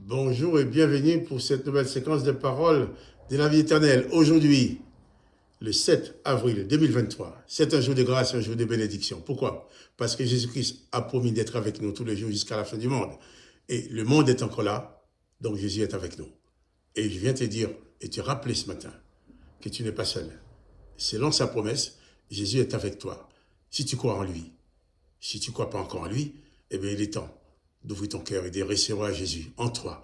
Bonjour et bienvenue pour cette nouvelle séquence de paroles de la vie éternelle. Aujourd'hui, le 7 avril 2023, c'est un jour de grâce, un jour de bénédiction. Pourquoi? Parce que Jésus-Christ a promis d'être avec nous tous les jours jusqu'à la fin du monde. Et le monde est encore là, donc Jésus est avec nous. Et je viens te dire et te rappeler ce matin que tu n'es pas seul. Selon sa promesse, Jésus est avec toi. Si tu crois en lui, si tu ne crois pas encore en lui, eh bien il est temps d'ouvrir ton cœur et de recevoir Jésus en toi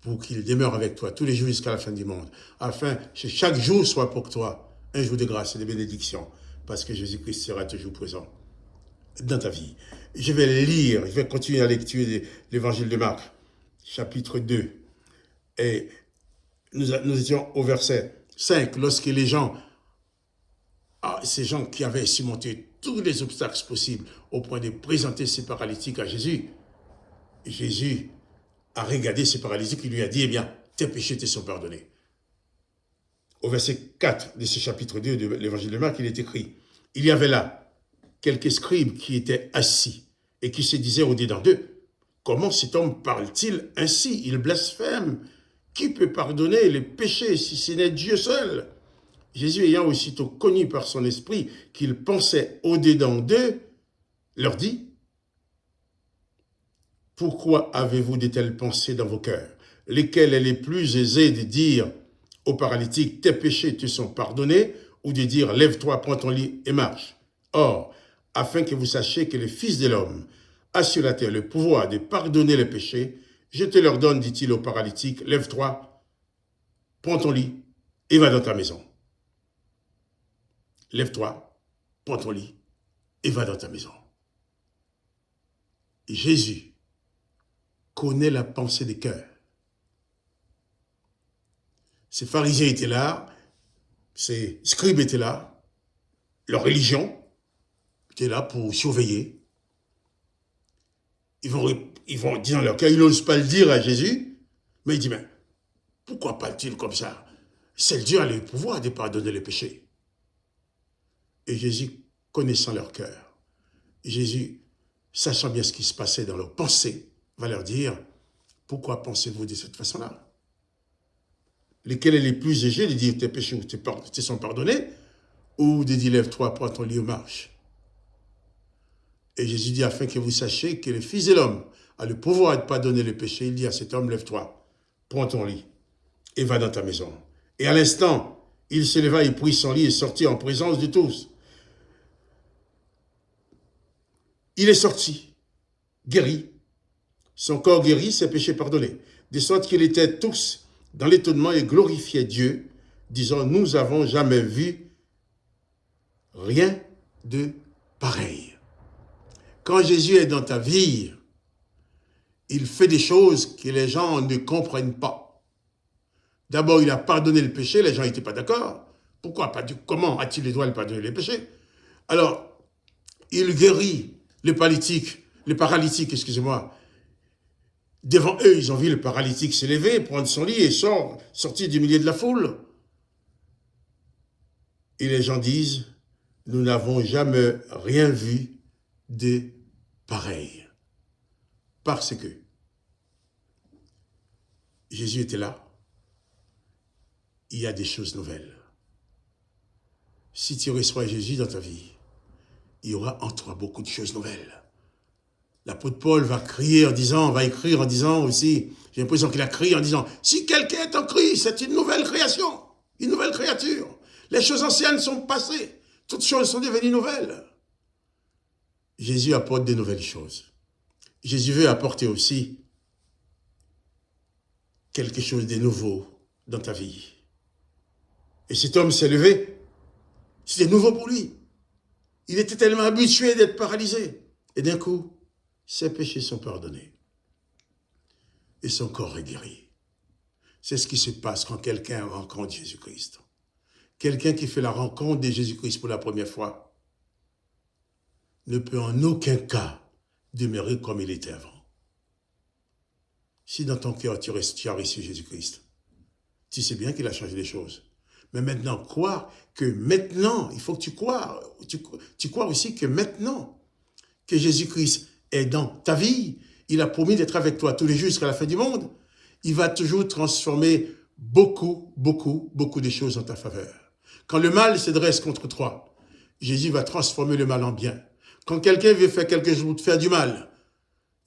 pour qu'il demeure avec toi tous les jours jusqu'à la fin du monde, afin que chaque jour soit pour toi un jour de grâce et de bénédiction, parce que Jésus-Christ sera toujours présent dans ta vie. Je vais continuer la lecture de l'évangile de Marc, chapitre 2. Et nous étions au verset 5, lorsque les gens, ces gens qui avaient surmonté tous les obstacles possibles au point de présenter ces paralytiques à Jésus, Jésus a regardé ces paralytiques et lui a dit, eh bien, tes péchés te sont pardonnés. Au verset 4 de ce chapitre 2 de l'évangile de Marc, il est écrit, il y avait là quelques scribes qui étaient assis et qui se disaient au-dedans d'eux, comment cet homme parle-t-il ainsi? Il blasphème. Qui peut pardonner les péchés si ce n'est Dieu seul? Jésus, ayant aussitôt connu par son esprit qu'il pensait au-dedans d'eux, leur dit, pourquoi avez-vous de telles pensées dans vos cœurs, lesquelles est les plus aisées de dire au paralytique, tes péchés te sont pardonnés, ou de dire, lève-toi, prends ton lit et marche. Or, afin que vous sachiez que le Fils de l'homme a sur la terre le pouvoir de pardonner les péchés, je te leur donne, dit-il au paralytique, lève-toi, prends ton lit et va dans ta maison. Lève-toi, prends ton lit et va dans ta maison. Jésus connaît la pensée des cœurs. Ces pharisiens étaient là, ces scribes étaient là, leur religion était là pour surveiller. Ils vont dire dans leur cœur, ils n'osent pas le dire à Jésus, mais il dit, mais pourquoi parle-t-il comme ça? C'est Dieu a le pouvoir de pardonner les péchés. Et Jésus, connaissant leur cœur, Jésus, sachant bien ce qui se passait dans leurs pensées, va leur dire, pourquoi pensez-vous de cette façon-là? Lesquels est les plus légers de dire tes péchés te sont pardonnés, ou de dire lève-toi, prends ton lit et marche. Et Jésus dit, afin que vous sachiez que le Fils de l'homme a le pouvoir de pardonner les péchés, il dit à cet homme, lève-toi, prends ton lit et va dans ta maison. Et à l'instant, il se leva et prit son lit et sortit en présence de tous. Il est sorti, guéri, son corps guéri, ses péchés pardonnés, de sorte qu'ils étaient tous dans l'étonnement et glorifiaient Dieu, disant, nous n'avons jamais vu rien de pareil. Quand Jésus est dans ta vie, il fait des choses que les gens ne comprennent pas. D'abord, il a pardonné le péché, les gens n'étaient pas d'accord. Pourquoi pas? Comment a-t-il le droit de pardonner les péchés? Alors, il guérit les paralytiques, excusez-moi. Devant eux, ils ont vu le paralytique se lever, prendre son lit et sortir du milieu de la foule. Et les gens disent, nous n'avons jamais rien vu de pareil. Parce que Jésus était là. Il y a des choses nouvelles. Si tu reçois Jésus dans ta vie, il y aura en toi beaucoup de choses nouvelles. L'apôtre Paul va écrire en disant aussi, j'ai l'impression qu'il a crié en disant, si quelqu'un est en Christ, c'est une nouvelle création, une nouvelle créature. Les choses anciennes sont passées, toutes choses sont devenues nouvelles. Jésus apporte de nouvelles choses. Jésus veut apporter aussi quelque chose de nouveau dans ta vie. Et cet homme s'est levé, c'était nouveau pour lui. Il était tellement habitué d'être paralysé. Et d'un coup, ses péchés sont pardonnés. Et son corps est guéri. C'est ce qui se passe quand quelqu'un rencontre Jésus-Christ. Quelqu'un qui fait la rencontre de Jésus-Christ pour la première fois ne peut en aucun cas demeurer comme il était avant. Si dans ton cœur tu as reçu Jésus-Christ, tu sais bien qu'il a changé les choses. Mais maintenant, il faut que tu crois. Tu crois aussi que maintenant que Jésus-Christ est dans ta vie, il a promis d'être avec toi tous les jours jusqu'à la fin du monde. il va toujours transformer beaucoup de choses en ta faveur. Quand le mal se dresse contre toi, Jésus va transformer le mal en bien. Quand quelqu'un veut faire quelque chose pour te faire du mal,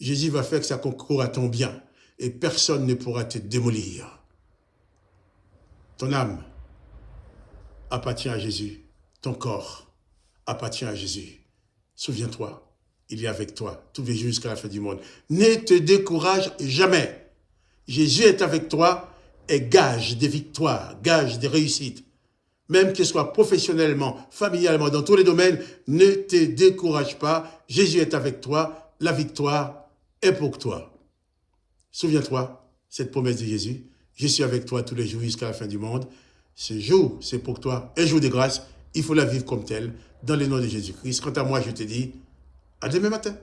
Jésus va faire que ça concourt à ton bien et personne ne pourra te démolir. Ton âme appartient à Jésus. Ton corps appartient à Jésus. Souviens-toi, il est avec toi tous les jours jusqu'à la fin du monde. Ne te décourage jamais. Jésus est avec toi et gage des victoires, gage des réussites. Même que ce soit professionnellement, familialement, dans tous les domaines, ne te décourage pas. Jésus est avec toi, la victoire est pour toi. Souviens-toi, cette promesse de Jésus, je suis avec toi tous les jours jusqu'à la fin du monde. Ce jour, c'est pour toi un jour de grâce. Il faut la vivre comme telle, dans le nom de Jésus-Christ. Quant à moi, je te dis, à demain matin.